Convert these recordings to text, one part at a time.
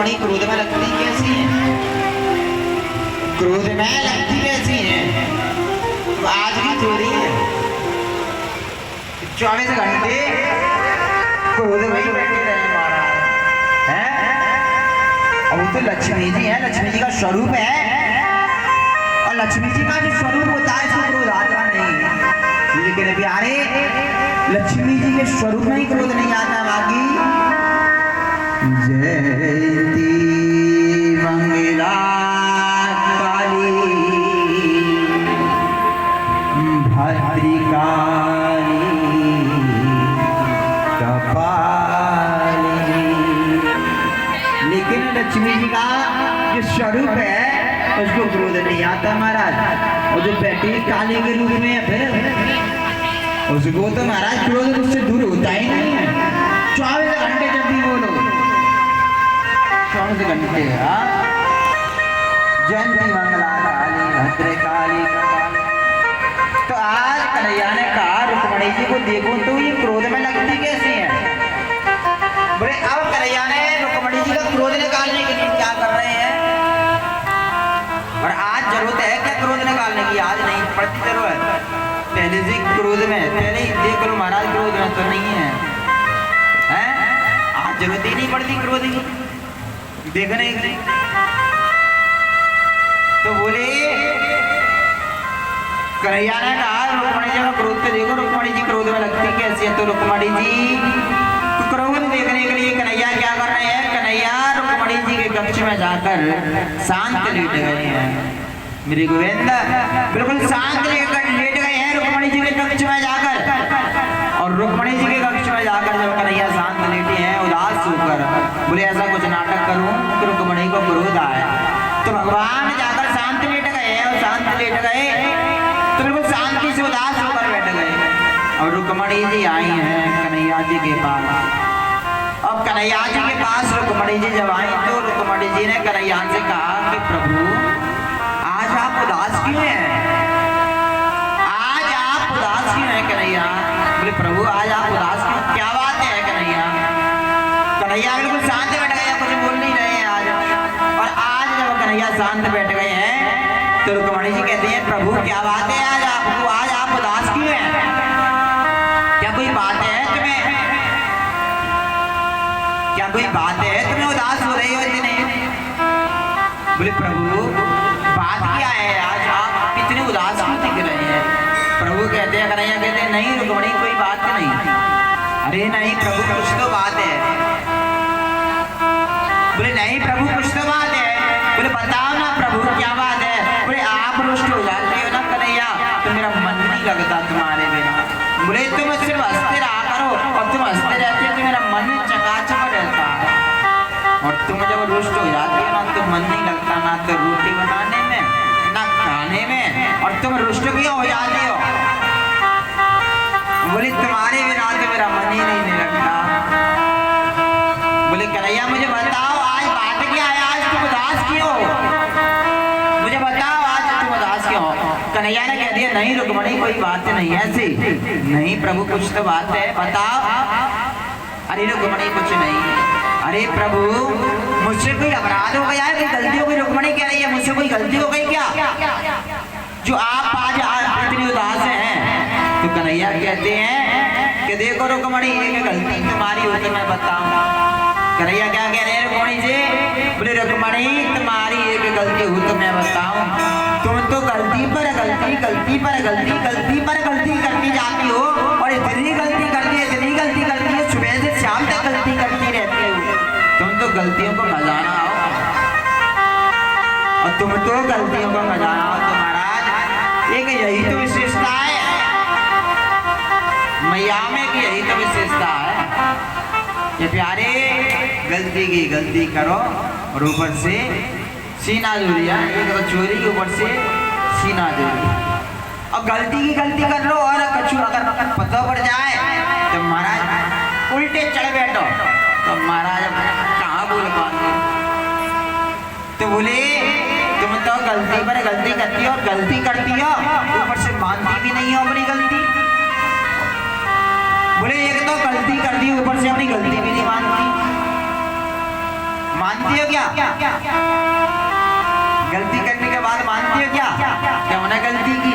रुक्मणी क्रोध में लगती कैसी है? क्रोध में लगती कैसी है? तो आज भी थोड़ी है, 24 घंटे क्रोध में ही बैठे रहे महाराज हैं। और वो तो लक्ष्मी जी है, लक्ष्मी जी का स्वरूप है, और लक्ष्मी जी का जो स्वरूप होता है उसको क्रोध आता नहीं। लेकिन प्यारे लक्ष्मी जी के स्वरूप में ही क्रोध नहीं आता। बाकी जयती मंगला काली भद्रिकाली कपाली, लेकिन लक्ष्मी जी का जो स्वरूप है उसको क्रोध नहीं आता महाराज। और जो बैठी काली के रूप में है फिर उसको तो महाराज क्रोध उससे दूर होता ही नहीं है। 24 घंटे जब भी बोलो 24 घंटे। जयंती मंगला काली भद्रकाली कपाली। तो आज कन्हैया ने कहा रुक्मणी जी को देखो तो ये क्रोध में लगती कैसी है? बोले अब कन्हैया ने रुक्मणी जी का क्रोध निकालने के लिए क्या कर रहे हैं? और आज जरूरत है क्या क्रोध निकालने की? आज नहीं पड़ती जरूरत, पहले से क्रोध में पहले ही देख लो महाराज क्रोध में तो नहीं है, हैं? आज जरूरत ही नहीं पड़ती क्रोध की देखने की। तो बोले कन्हैया ने कहा रुक्मणी जी का क्रोध तो देखो, रुक्मणी जी क्रोध में लगती कैसी है? तो रुक्मणी जी क्रोध देखने के लिए कन्हैया क्या कर रहे हैं? कन्हैया रुक्मणी जी के कक्ष में जाकर शांत लेट गए हैं। मेरे गोविंद बिल्कुल शांत लेट गए हैं रुक्मणी जी के कक्ष में जाकर। और रुक्मणी जी के कक्ष में जाकर जब कन्हैया शांत लेटे हैं उदास होकर, बोले ऐसा कुछ नाटक करूं कि रुक्मणी को क्रोध आए। तो भगवान जाकर शांत लेट गए हैं, और शांत लेट गए तो बिल्कुल शांति से उदास होकर बैठ गए। और रुक्मणी जी आई हैं कन्हैया जी के पास। अब कन्हैया जी के पास रुक्मणी जी जब आई तो रुक्मणी जी ने कन्हैया से कहा कि प्रभु आज आप उदास क्यों हैं? आज आप उदास क्यों हैं कन्हैया? बोले प्रभु आज आप उदास क्यों, क्या बात है कन्हैया? कन्हैया बिल्कुल शांत बैठ गए, कुछ बोल नहीं रहे हैं आज। और आज जब कन्हैया शांत बैठ गए हैं तो रुक्मणी जी कहते हैं प्रभु क्या बात है आज आपको, आज आप उदास क्यों हैं? क्या कोई बात है तुम्हें, क्या कोई बात है तुम्हें उदास हो रही हो इतने? बोले प्रभु बात क्या है, आज आप कितने उदास क्यों दिख रहे हैं? प्रभु कहते हैं कन्हैया कहते हैं नहीं रुक्मणी कोई बात नहीं। अरे नहीं प्रभु कुछ तो बात है। बोले नहीं प्रभु कुछ तो बात है। बोले बताओ ना प्रभु क्या बात है? बोले आप रुष्ट हो जाते हो ना कन्हैया तो मेरा मन नहीं लगता तुम्हारे बिना। बोले तुम सिर्फ हंसते रहा करो, और तुम हंसते रहते हो तो मेरा मन चकाचक रहता है। और तुम जब रुष्ट हो जाती हो ना तो मन नहीं लगता ना तो रोटी बनाने में ना खाने में, और तुम रुष्ट क्यों हो जाती हो? बोले तुम्हारे बिना तो मेरा मन ही नहीं लगता। बोले कन्हैया मुझे बताओ आज बात क्या है, आज तुम उदास क्यों हो? मुझे बताओ आज तुम उदास क्यों हो? कन्हैया ने कह दिया नहीं रुक्मणी कोई बात नहीं ऐसी। नहीं प्रभु कुछ तो बात है बताओ। अरे रुक्मणी कुछ नहीं। अरे प्रभु मुझसे कोई अपराध हो गया है, कोई गलती हो गई? रुक्मणी कह रही है मुझसे कोई गलती हो गई क्या जो आप आज इतनी उदास हैं? तो कन्हैया कहते हैं कि देखो रुक्मणी एक गलती तुम्हारी हो तो मैं बताऊं। कन्हैया क्या कह रहे हैं रुक्मणी से? बोले रुक्मणी तुम्हारी एक गलती हो तो मैं बताऊं। तुम तो गलती पर गलती गलती पर गलती गलती पर गलती करती जाती हो, और इतनी गलती करती है इतनी गलती करती है, सुबह से शाम तक गलती करती रहती हो। तुम तो गलतियों को मजाना हो, और तुम तो गलतियों को मजाना हो। तो महाराज एक यही तो विशेषता है मैया में की, यही तो विशेषता है ये प्यारे। गलती की गलती करो और ऊपर से सीना जोड़िया, एक तो चोरी के ऊपर से सीना जोड़ी। अब गलती की गलती कर लो और कछु अगर पता पड़ जाए तो महाराज उल्टे चढ़ बैठो तो महाराज कहाँ बोल पाते? तो बोले तुम तो गलती पर गलती करती हो और गलती करती हो ऊपर से मानती भी नहीं हो अपनी गलती। बोले एक तो गलती करती ऊपर से अपनी गलती भी नहीं मानती। मानती हो क्या? गलती करने के बाद मानती हो क्या? क्या होना गलती की?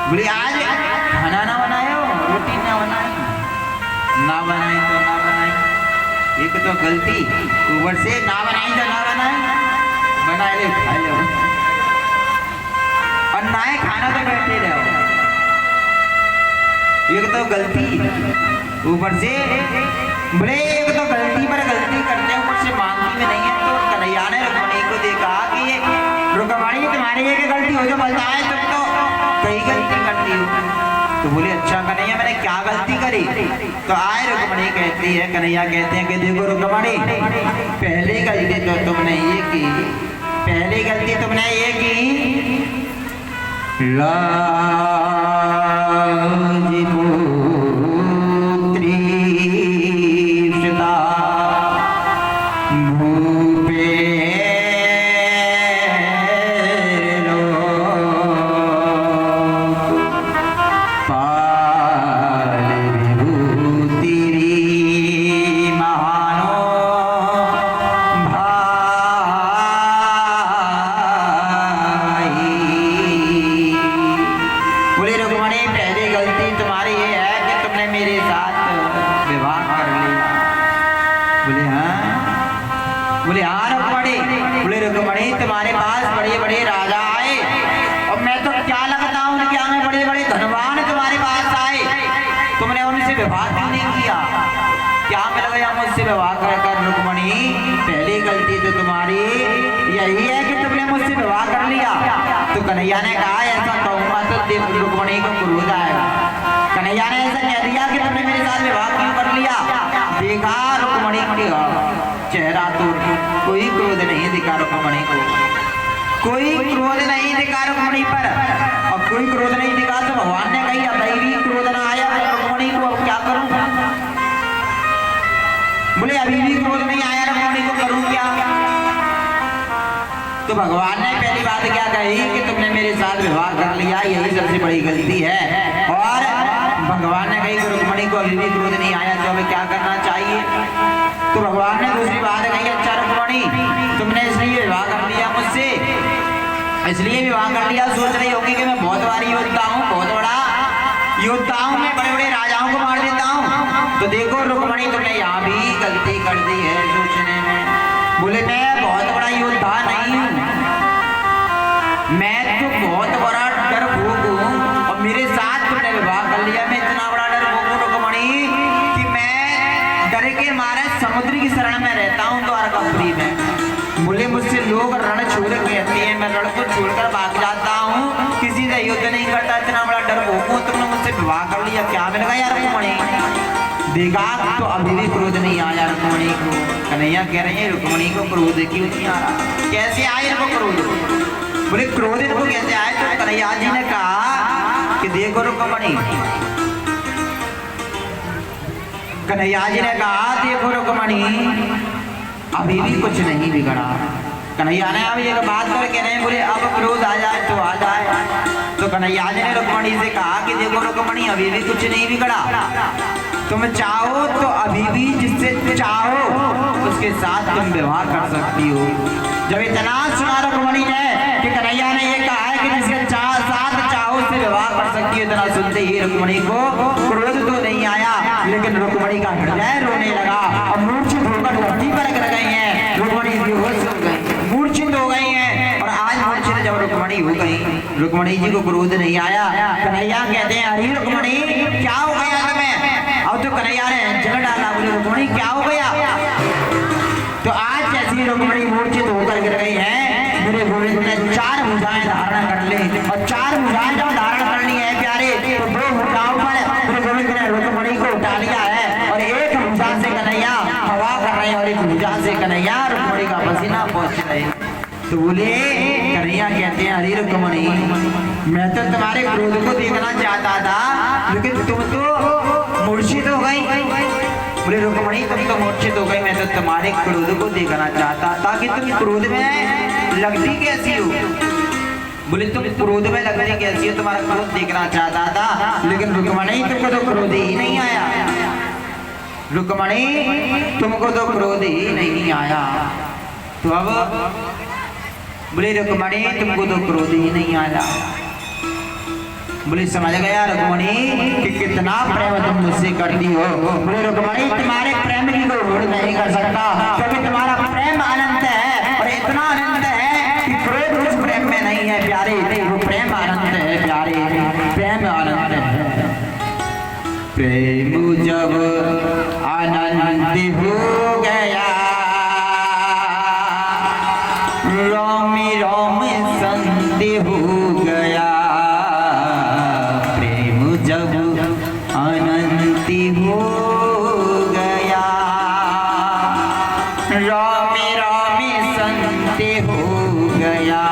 बोले आज खाना ना बनाए हो, रोटी ना बनाई, ना बनाई तो ना बनाई, एक तो गलती, ऊपर से ना बनाई तो ना बनाई, बना ले खा लो, और ना है खाना तो बैठे रहो, एक तो गलती, ऊपर से बोले एक तो गलती पर गलती करते हैं, ऊपर से मांगती में नहीं है। तो कन्हैया ने रुक्मिणी को देखा कि ये रुक्मिणी तुम्हारी एक गलती हो जो बताए, तुम तो कई गलती करती हो। तो बोले अच्छा कन्हैया मैंने क्या गलती करी? तो आए रुक्मिणी कहती है, कन्हैया कहते हैं कि देखो रुक्मिणी, पहली गलती तो तुमने ये की, पहली गलती तुमने ये की, तुम्हारे पास बड़े बड़े राजा आए और मैं तो क्या लगता हूँ कि हमें बड़े बड़े धनवान तुम्हारे पास आए, तुमने उनसे विवाह क्यों नहीं किया? क्या मिल गया मुझसे विवाह कर रुक्मिणी? पहली गलती तो तुम्हारी यही है कि तुमने मुझसे विवाह कर लिया। तो कन्हैया ने कहा ऐसा कहूंगा तो रुक्मिणी को क्रोध आएगा। कन्हैया ने ऐसा कह दिया कि तुमने मेरे साथ विवाह क्यों कर लिया? देखा रुक्मिणी का चेहरा तो कोई क्रोध नहीं दिखा रुक्मिणी को, कोई क्रोध नहीं दिखा रुक्मिणी पर, और कोई क्रोध नहीं दिखा तो भगवान ने कही अब भी क्रोध ना आया रुक्मिणी को, अब क्या करूं? बोले अभी भी क्रोध नहीं आया रुक्मिणी को, करूं क्या? तो भगवान ने पहली बात क्या कही कि तुमने मेरे साथ विवाह कर लिया, यही सबसे बड़ी गलती है। और भगवान ने कही रुक्मिणी को अभी भी क्रोध नहीं आया तो हमें क्या करना चाहिए? तो भगवान ने दूसरी बात कही, अच्छा रुक्मिणी तुमने इसलिए विवाह कर लिया मुझसे, इसलिए विवाह कर लिया, सोच रही होगी कि मैं बहुत भारी योद्धा हूँ, बहुत बड़ा योद्धा हूँ, मैं बड़े बड़े राजाओं को मार देता हूँ। तो देखो रुक्मिणी तुमने यहाँ भी गलती कर दी है सोचने में। बोले मैं बहुत बड़ा योद्धा नहीं हूँ, मैं तो बहुत बड़ा डरपोक हूँ, और मेरे साथ तुमने विवाह कर लिया, मैं इतना बड़ा डरपोक हूँ रुक्मिणी कि मैं डर के मारे समुद्र की शरण में रहता हूँ द्वारकापुरी में। बोले मुझसे लोग रण छोड़ कहते हैं, मैं रण को छोड़कर भाग जाता हूँ, किसी से युद्ध नहीं करता, इतना बड़ा डरपोक हूँ, तुमने मुझसे विवाह कर लिया, क्या मिल गया रुक्मिणी? देखा तो अभी भी क्रोध नहीं आया रुक्मिणी को। कन्हैया कह रहे हैं रुक्मिणी को क्रोध क्यों नहीं आ रहा? कैसे आए इनको क्रोध? बोले क्रोध इनको कैसे आए? तो कन्हैया जी ने कहा कि देखो रुक्मिणी, कन्हैया जी ने कहा देखो रुक्मिणी अभी भी कुछ नहीं बिगड़ा। कन्हैया ने अब एक बात कर कह रहे हैं, बोले अब क्रोध आ जाए तो आ जाए। तो कन्हैया जी ने रुक्मिणी से कहा कि देखो रुक्मिणी अभी भी कुछ नहीं बिगड़ा, तुम चाहो तो अभी भी जिससे चाहो उसके साथ तुम विवाह कर सकती हो। जब इतना सुना रुक्मिणी ने कि कन्हैया ने ये कहा है कि जिसके साथ चाहो उससे विवाह कर सकती हो, इतना सुनते ही रुक्मिणी को क्रोध तो नहीं आया, लेकिन रुक्मिणी का हृदय रोने लगा और मूर्छित होकर धरती पर गिर गई हैं। रुक्मिणी बेहोश हो गई, मूर्छित हो गई हैं। और आज मूर्छित जब रुक्मिणी हो गई, रुक्मिणी जी को क्रोध नहीं आया। कन्हैया कहते हैं अरे रुक्मिणी क्या हो गया तुम्हें? अब तो कन्हैया ने जल डाला, बोले रुक्मिणी क्या हो गया? तो आज जैसी रुक्मिणी मूर्छित होकर गिर गई है, मेरे गोविंद ने 4 भुजाएं धारण कर ली, और 4 भुजाएं जब धारण कर ली है प्यारे, तो 2 भुजाओं पर मेरे गोविंद ने रुक्मिणी को उठा लिया है, और एक भुजा से कन्हैया हवा कर रहे हैं, और एक भुजा से कन्हैया रुक्मिणी का पसीना पहुंच रहे। तो बोले कन्हैया कहते हैं अरे रुक्मिणी मैं तो तुम्हारे क्रोध को देखना चाहता था, लेकिन तुम तो मूर्छित हो गई। बोले रुक्मिणी तुम तो मूर्छित हो गई, मैं तो तुम्हारे क्रोध को देखना चाहता था कि तुम क्रोध में लगती कैसी हो। बोले तुम क्रोध में लगती कैसी हो, तुम्हारा क्रोध देखना चाहता था, लेकिन रुक्मिणी तुमको तो क्रोध ही नहीं आया। रुक्मणी तुमको तो क्रोध ही नहीं आया, तो अब बोले रुक्मणी तुमको तो क्रोध ही नहीं आया। बोले समझ गया रुक्मणी कि कितना प्रेम तुम मुझसे करती हो। बोले रुक्मणी तुम्हारे प्रेम की कोई रोड़ नहीं कर सकता, क्योंकि तुम्हारा प्रेम अनंत है और इतना अनंत है कि क्रोध उस प्रेम में नहीं है प्यारे, वो प्रेम अनंत है प्यारे, प्रेम अनंत है। प्रेम जब अनंत हो गया, राम राम संत हो गया। प्रेम जब अनंत हो गया, राम राम संत हो गया।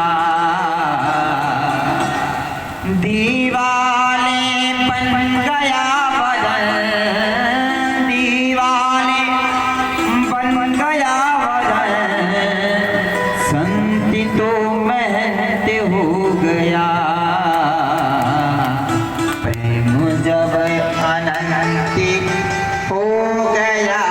दीवाले बन गया बदन, दीवाले बन गया बदन, संत तो महंत हो गया। प्रेम जब अनंत हो गया,